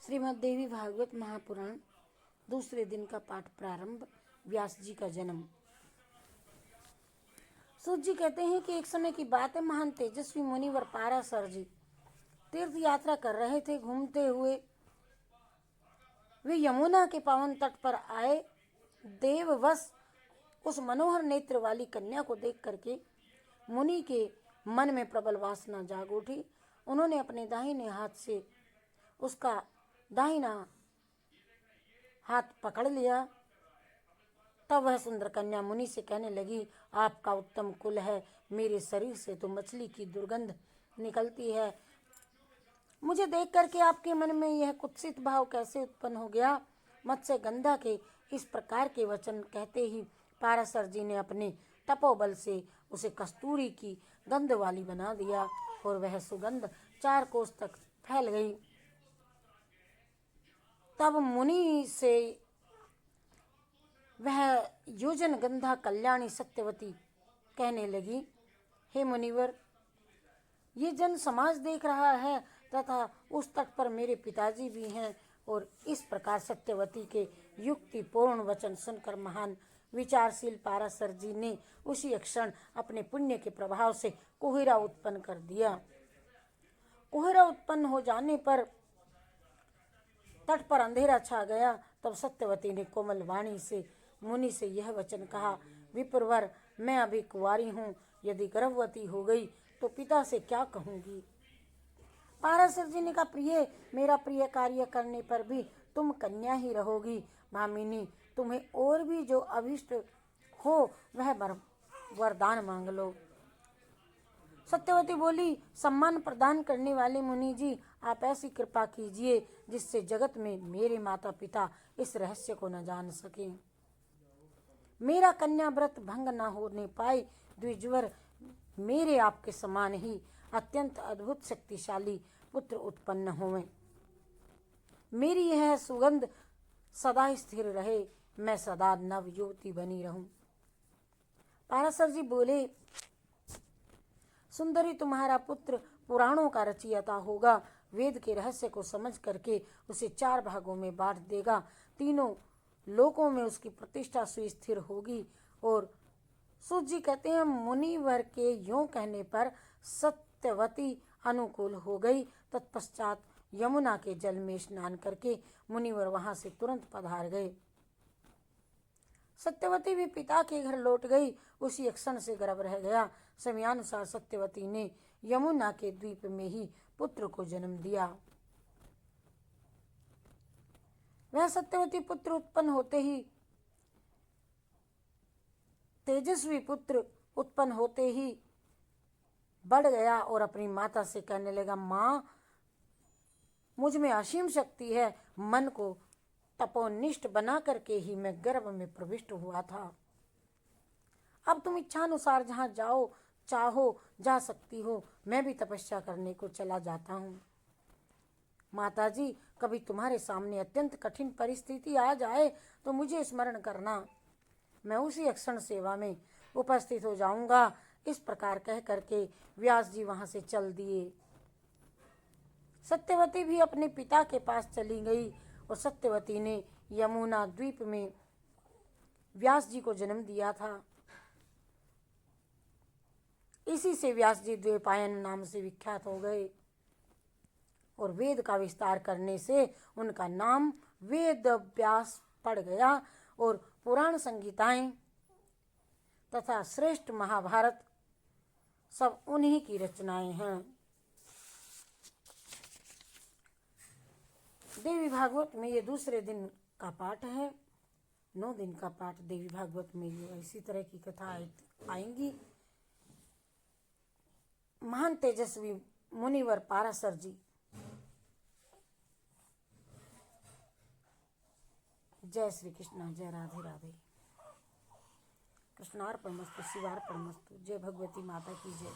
श्रीमद् देवी भागवत महापुराण दूसरे दिन का पाठ प्रारंभ। व्यास जी का जन्म। सूत जी कहते हैं कि एक समय की बात है, महान तेजस्वी मुनिवर पाराशर जी तीर्थ यात्रा कर रहे थे। घूमते हुए वे यमुना के पावन तट पर आए। देववश उस मनोहर नेत्र वाली कन्या को देख करके मुनि के मन में प्रबल वासना जाग उठी। उन्होंने अपने दाहिने हाथ से उसका दाहिना हाथ पकड़ लिया। तब वह सुंदर कन्या मुनि से कहने लगी, आपका उत्तम कुल है, मेरे शरीर से तो मछली की दुर्गंध निकलती है। मुझे देख करके आपके मन में यह कुत्सित भाव कैसे उत्पन्न हो गया? मत्स्य गंधा के इस प्रकार के वचन कहते ही पाराशर जी ने अपने तपोबल से उसे कस्तूरी की गंध वाली बना दिया और वह सुगंध 4 कोस तक फैल गई। तब मुनि से वह योजन गंधा कल्याणी सत्यवती कहने लगी, हे मुनिवर, ये जन समाज देख रहा है तथा उस तट पर मेरे पिताजी भी हैं। और इस प्रकार सत्यवती के युक्तिपूर्ण वचन सुनकर महान विचारशील पाराशर जी ने उसी क्षण अपने पुण्य के प्रभाव से कुहिरा उत्पन्न कर दिया। कुहिरा उत्पन्न हो जाने पर तट पर अंधेरा छा गया। तब सत्यवती ने कोमल वाणी से मुनि से यह वचन कहा, विप्रवर, मैं अभी कुंवारी हूँ, यदि गर्भवती हो गई तो पिता से क्या कहूँगी? पाराशर जी ने कहा, प्रिय, मेरा प्रिय कार्य करने पर भी तुम कन्या ही रहोगी। भामिनी, तुम्हें और भी जो अभिष्ट हो वह वरदान मांग लो। सत्यवती बोली, सम्मान प्रदान करने वाले मुनि जी, आप ऐसी कृपा कीजिए जिससे जगत में मेरे माता पिता इस रहस्य को न जान सके। मेरा कन्या व्रत भंग न होने पाए। द्विजवर, मेरे आपके समान ही अत्यंत अद्भुत शक्तिशाली पुत्र उत्पन्न होवें। मेरी यह सुगंध सदा स्थिर रहे, मैं सदा नव युवती बनी रहूं। पाराशर जी बोले, सुंदरी, तुम्हारा पुत्र पुराणों का रचयिता होगा। वेद के रहस्य को समझ करके उसे 4 भागों में बांट देगा। तीनों लोकों में उसकी प्रतिष्ठा सुस्थिर होगी। और सूत जी कहते हैं, मुनिवर के यों कहने पर सत्यवती अनुकूल हो गई। तत्पश्चात यमुना के जल में स्नान करके मुनिवर वहां से तुरंत पधार गए। सत्यवती भी पिता के घर लौट गई। उसी क्षण से गर्भ रह गया। समयानुसार सत्यवती ने यमुना के द्वीप में ही पुत्र को जन्म दिया। वह सत्यवती पुत्र उत्पन्न होते ही तेजस्वी पुत्र उत्पन्न होते ही बढ़ गया और अपनी माता से कहने लगा, माँ, मुझ में असीम शक्ति है। मन को तपोनिष्ठ बना करके ही मैं गर्भ में प्रविष्ट हुआ था। अब तुम इच्छानुसार जहाँ जाओ चाहो जा सकती हो। मैं भी तपस्या करने को चला जाता हूँ। माताजी, कभी तुम्हारे सामने अत्यंत कठिन परिस्थिति आ जाए तो मुझे स्मरण करना, मैं उसी क्षण सेवा में उपस्थित हो जाऊंगा। इस प्रकार कह करके व्यास जी वहां से चल दिए। सत्यवती भी अपने पिता के पास चली गई और सत्यवती ने यमुना द्वीप में व्यास जी को जन्म दिया था। इसी से व्यास जी द्वैपायन नाम से विख्यात हो गए और वेद का विस्तार करने से उनका नाम वेद व्यास पड़ गया। और पुराण संहिताएं तथा श्रेष्ठ महाभारत सब उन्हीं की रचनाएं हैं। देवी भागवत में ये दूसरे दिन का पाठ है। 9 दिन का पाठ देवी भागवत में ये इसी तरह की कथा आएंगी। महान तेजस्वी मुनिवर पाराशर जी। जय श्री कृष्ण, जय राधे राधे। कृष्णार्पणमस्तु, शिवार्पणमस्तु। जय भगवती माता की जय।